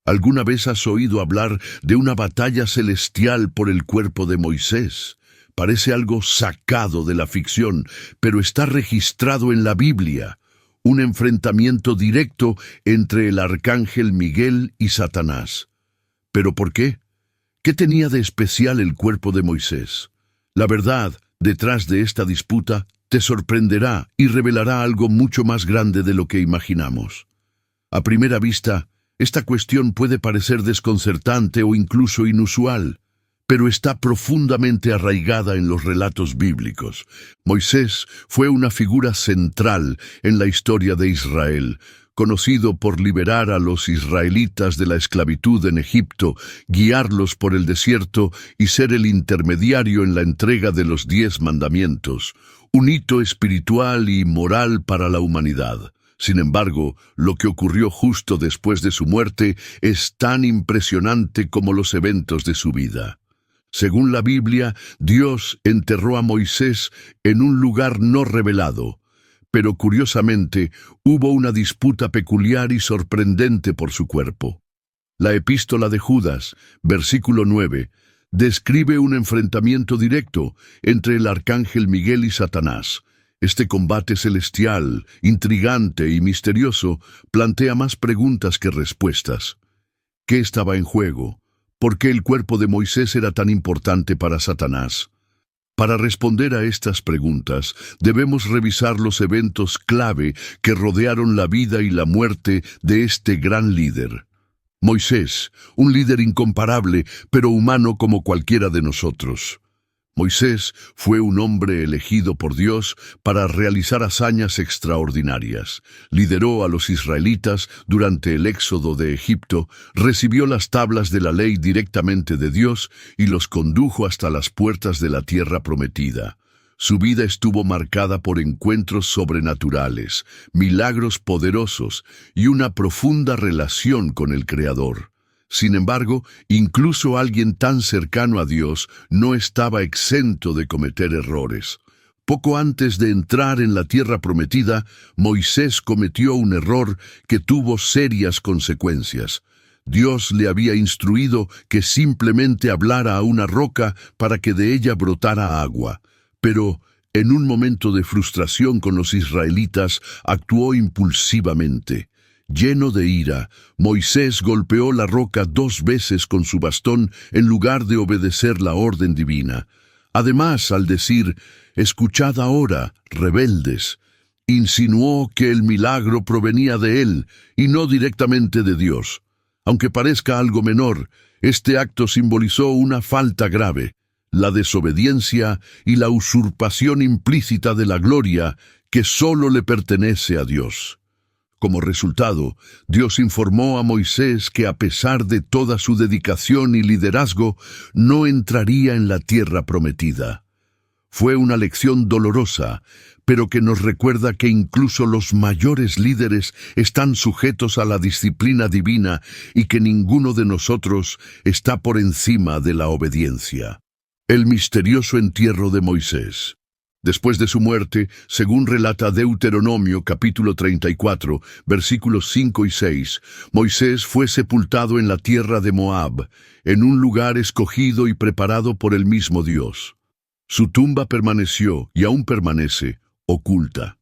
¿Alguna vez has oído hablar de una batalla celestial por el cuerpo de Moisés? Parece algo sacado de la ficción, pero está registrado en la Biblia. Un enfrentamiento directo entre el arcángel Miguel y Satanás. ¿Pero por qué? ¿Qué tenía de especial el cuerpo de Moisés? La verdad, detrás de esta disputa, te sorprenderá y revelará algo mucho más grande de lo que imaginamos. A primera vista, esta cuestión puede parecer desconcertante o incluso inusual, pero está profundamente arraigada en los relatos bíblicos. Moisés fue una figura central en la historia de Israel, conocido por liberar a los israelitas de la esclavitud en Egipto, guiarlos por el desierto y ser el intermediario en la entrega de los 10 mandamientos, un hito espiritual y moral para la humanidad. Sin embargo, lo que ocurrió justo después de su muerte es tan impresionante como los eventos de su vida. Según la Biblia, Dios enterró a Moisés en un lugar no revelado, pero curiosamente hubo una disputa peculiar y sorprendente por su cuerpo. La epístola de Judas, versículo 9, describe un enfrentamiento directo entre el arcángel Miguel y Satanás. Este combate celestial, intrigante y misterioso, plantea más preguntas que respuestas. ¿Qué estaba en juego? ¿Por qué el cuerpo de Moisés era tan importante para Satanás? Para responder a estas preguntas, debemos revisar los eventos clave que rodearon la vida y la muerte de este gran líder. Moisés, un líder incomparable, pero humano como cualquiera de nosotros. Moisés fue un hombre elegido por Dios para realizar hazañas extraordinarias. Lideró a los israelitas durante el éxodo de Egipto, recibió las tablas de la ley directamente de Dios y los condujo hasta las puertas de la tierra prometida. Su vida estuvo marcada por encuentros sobrenaturales, milagros poderosos y una profunda relación con el Creador. Sin embargo, incluso alguien tan cercano a Dios no estaba exento de cometer errores. Poco antes de entrar en la tierra prometida, Moisés cometió un error que tuvo serias consecuencias. Dios le había instruido que simplemente hablara a una roca para que de ella brotara agua. Pero, en un momento de frustración con los israelitas, actuó impulsivamente. Lleno de ira, Moisés golpeó la roca 2 veces con su bastón en lugar de obedecer la orden divina. Además, al decir, «Escuchad ahora, rebeldes», insinuó que el milagro provenía de él y no directamente de Dios. Aunque parezca algo menor, este acto simbolizó una falta grave, la desobediencia y la usurpación implícita de la gloria que solo le pertenece a Dios. Como resultado, Dios informó a Moisés que a pesar de toda su dedicación y liderazgo, no entraría en la tierra prometida. Fue una lección dolorosa, pero que nos recuerda que incluso los mayores líderes están sujetos a la disciplina divina y que ninguno de nosotros está por encima de la obediencia. El misterioso entierro de Moisés. Después de su muerte, según relata Deuteronomio capítulo 34, versículos 5 y 6, Moisés fue sepultado en la tierra de Moab, en un lugar escogido y preparado por el mismo Dios. Su tumba permaneció, y aún permanece, oculta.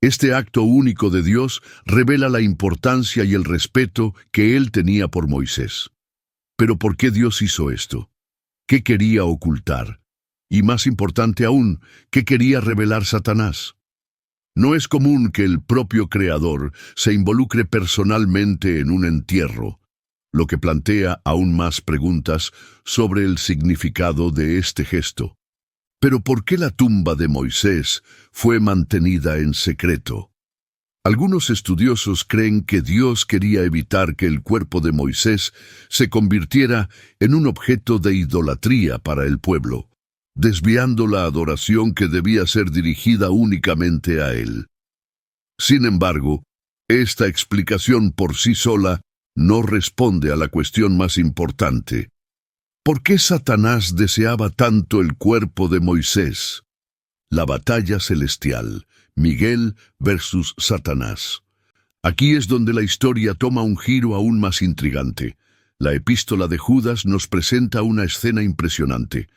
Este acto único de Dios revela la importancia y el respeto que él tenía por Moisés. Pero ¿por qué Dios hizo esto? ¿Qué quería ocultar? Y más importante aún, ¿qué quería revelar Satanás? No es común que el propio Creador se involucre personalmente en un entierro, lo que plantea aún más preguntas sobre el significado de este gesto. Pero ¿por qué la tumba de Moisés fue mantenida en secreto? Algunos estudiosos creen que Dios quería evitar que el cuerpo de Moisés se convirtiera en un objeto de idolatría para el pueblo, desviando la adoración que debía ser dirigida únicamente a él. Sin embargo, esta explicación por sí sola no responde a la cuestión más importante. ¿Por qué Satanás deseaba tanto el cuerpo de Moisés? La batalla celestial, Miguel versus Satanás. Aquí es donde la historia toma un giro aún más intrigante. La epístola de Judas nos presenta una escena impresionante.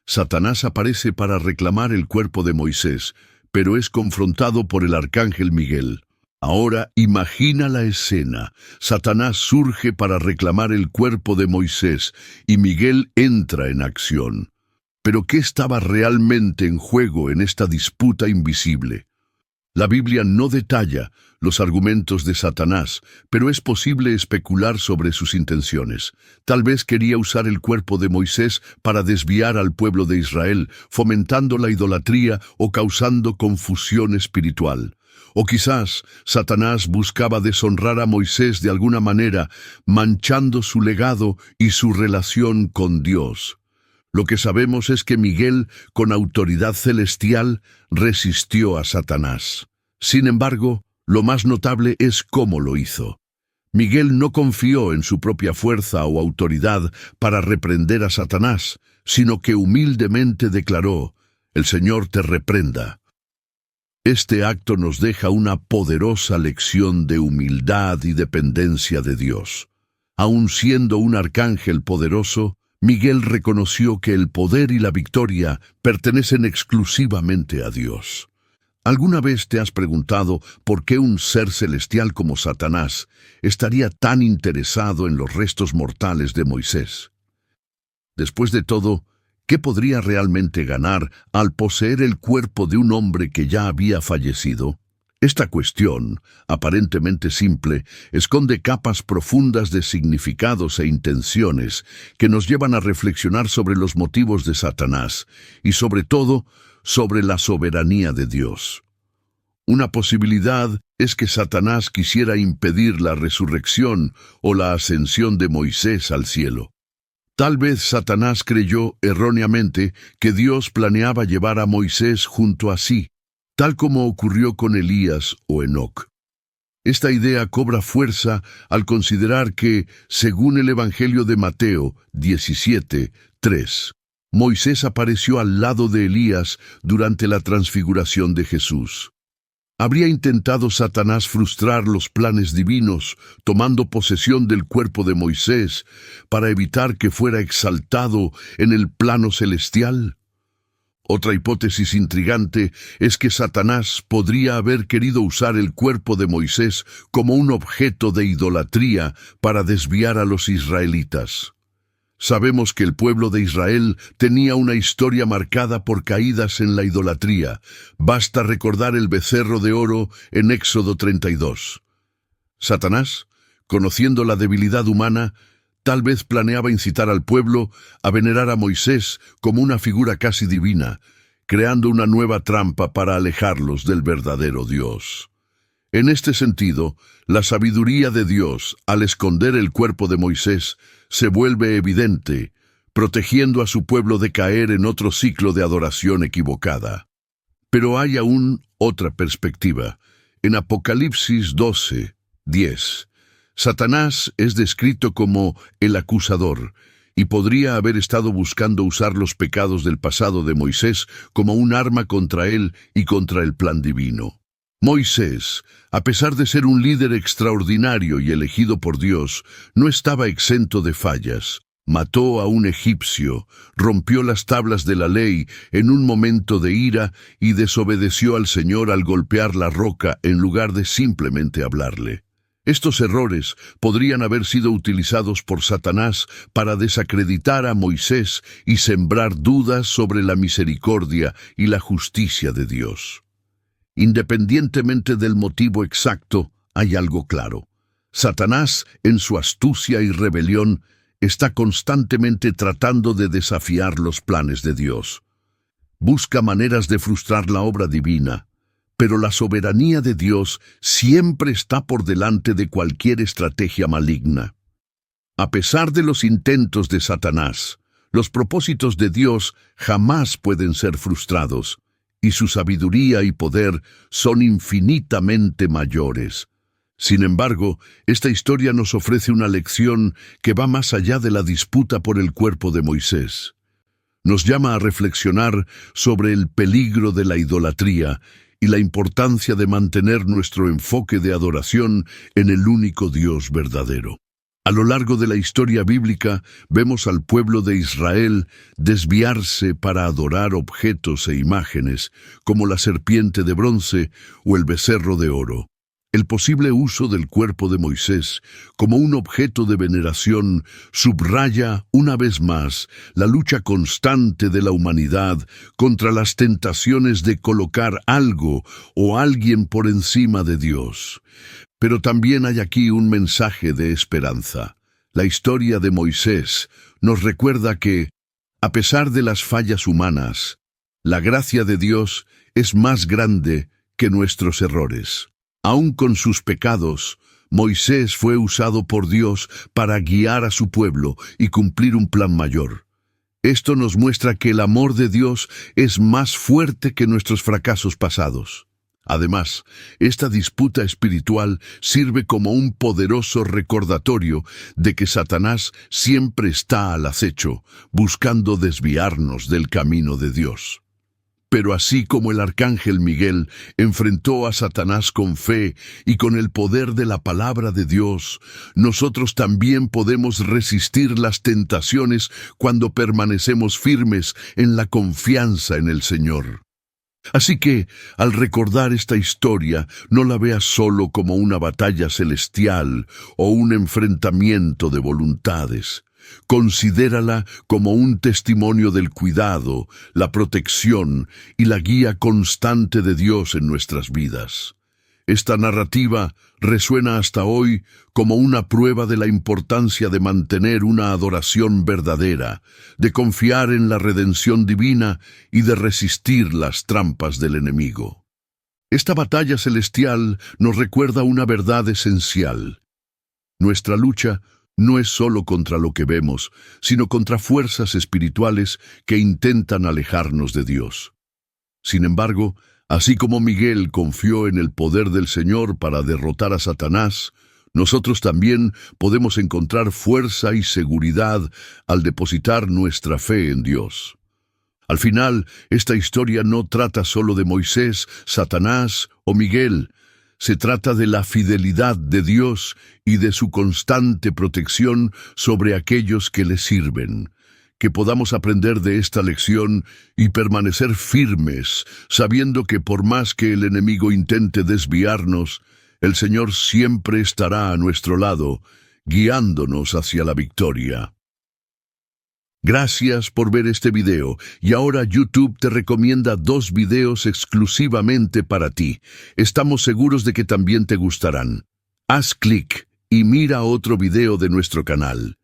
Satanás aparece para reclamar el cuerpo de Moisés, pero es confrontado por el arcángel Miguel. Ahora imagina la escena. Satanás surge para reclamar el cuerpo de Moisés y Miguel entra en acción. Pero ¿qué estaba realmente en juego en esta disputa invisible? La Biblia no detalla los argumentos de Satanás, pero es posible especular sobre sus intenciones. Tal vez quería usar el cuerpo de Moisés para desviar al pueblo de Israel, fomentando la idolatría o causando confusión espiritual. O quizás Satanás buscaba deshonrar a Moisés de alguna manera, manchando su legado y su relación con Dios. Lo que sabemos es que Miguel, con autoridad celestial, resistió a Satanás. Sin embargo, lo más notable es cómo lo hizo. Miguel no confió en su propia fuerza o autoridad para reprender a Satanás, sino que humildemente declaró: «El Señor te reprenda». Este acto nos deja una poderosa lección de humildad y dependencia de Dios. Aun siendo un arcángel poderoso, Miguel reconoció que el poder y la victoria pertenecen exclusivamente a Dios. ¿Alguna vez te has preguntado por qué un ser celestial como Satanás estaría tan interesado en los restos mortales de Moisés? Después de todo, ¿qué podría realmente ganar al poseer el cuerpo de un hombre que ya había fallecido? Esta cuestión, aparentemente simple, esconde capas profundas de significados e intenciones que nos llevan a reflexionar sobre los motivos de Satanás y, sobre todo, sobre la soberanía de Dios. Una posibilidad es que Satanás quisiera impedir la resurrección o la ascensión de Moisés al cielo. Tal vez Satanás creyó erróneamente que Dios planeaba llevar a Moisés junto a sí, tal como ocurrió con Elías o Enoc. Esta idea cobra fuerza al considerar que, según el Evangelio de Mateo 17:3, Moisés apareció al lado de Elías durante la transfiguración de Jesús. ¿Habría intentado Satanás frustrar los planes divinos, tomando posesión del cuerpo de Moisés, para evitar que fuera exaltado en el plano celestial? Otra hipótesis intrigante es que Satanás podría haber querido usar el cuerpo de Moisés como un objeto de idolatría para desviar a los israelitas. Sabemos que el pueblo de Israel tenía una historia marcada por caídas en la idolatría. Basta recordar el becerro de oro en Éxodo 32. Satanás, conociendo la debilidad humana, tal vez planeaba incitar al pueblo a venerar a Moisés como una figura casi divina, creando una nueva trampa para alejarlos del verdadero Dios. En este sentido, la sabiduría de Dios, al esconder el cuerpo de Moisés, se vuelve evidente, protegiendo a su pueblo de caer en otro ciclo de adoración equivocada. Pero hay aún otra perspectiva. En Apocalipsis 12:10, Satanás es descrito como el acusador, y podría haber estado buscando usar los pecados del pasado de Moisés como un arma contra él y contra el plan divino. Moisés, a pesar de ser un líder extraordinario y elegido por Dios, no estaba exento de fallas. Mató a un egipcio, rompió las tablas de la ley en un momento de ira y desobedeció al Señor al golpear la roca en lugar de simplemente hablarle. Estos errores podrían haber sido utilizados por Satanás para desacreditar a Moisés y sembrar dudas sobre la misericordia y la justicia de Dios. Independientemente del motivo exacto, hay algo claro. Satanás, en su astucia y rebelión, está constantemente tratando de desafiar los planes de Dios. Busca maneras de frustrar la obra divina, pero la soberanía de Dios siempre está por delante de cualquier estrategia maligna. A pesar de los intentos de Satanás, los propósitos de Dios jamás pueden ser frustrados, y su sabiduría y poder son infinitamente mayores. Sin embargo, esta historia nos ofrece una lección que va más allá de la disputa por el cuerpo de Moisés. Nos llama a reflexionar sobre el peligro de la idolatría y la importancia de mantener nuestro enfoque de adoración en el único Dios verdadero. A lo largo de la historia bíblica vemos al pueblo de Israel desviarse para adorar objetos e imágenes, como la serpiente de bronce o el becerro de oro. El posible uso del cuerpo de Moisés como un objeto de veneración subraya una vez más la lucha constante de la humanidad contra las tentaciones de colocar algo o alguien por encima de Dios. Pero también hay aquí un mensaje de esperanza. La historia de Moisés nos recuerda que, a pesar de las fallas humanas, la gracia de Dios es más grande que nuestros errores. Aun con sus pecados, Moisés fue usado por Dios para guiar a su pueblo y cumplir un plan mayor. Esto nos muestra que el amor de Dios es más fuerte que nuestros fracasos pasados. Además, esta disputa espiritual sirve como un poderoso recordatorio de que Satanás siempre está al acecho, buscando desviarnos del camino de Dios. Pero así como el arcángel Miguel enfrentó a Satanás con fe y con el poder de la palabra de Dios, nosotros también podemos resistir las tentaciones cuando permanecemos firmes en la confianza en el Señor. Así que, al recordar esta historia, no la veas solo como una batalla celestial o un enfrentamiento de voluntades. Considérala como un testimonio del cuidado, la protección y la guía constante de Dios en nuestras vidas. Esta narrativa resuena hasta hoy como una prueba de la importancia de mantener una adoración verdadera, de confiar en la redención divina y de resistir las trampas del enemigo. Esta batalla celestial nos recuerda una verdad esencial. Nuestra lucha no es solo contra lo que vemos, sino contra fuerzas espirituales que intentan alejarnos de Dios. Sin embargo, así como Miguel confió en el poder del Señor para derrotar a Satanás, nosotros también podemos encontrar fuerza y seguridad al depositar nuestra fe en Dios. Al final, esta historia no trata solo de Moisés, Satanás o Miguel. Se trata de la fidelidad de Dios y de su constante protección sobre aquellos que le sirven. Que podamos aprender de esta lección y permanecer firmes, sabiendo que por más que el enemigo intente desviarnos, el Señor siempre estará a nuestro lado, guiándonos hacia la victoria. Gracias por ver este video, y ahora YouTube te recomienda 2 videos exclusivamente para ti. Estamos seguros de que también te gustarán. Haz clic y mira otro video de nuestro canal.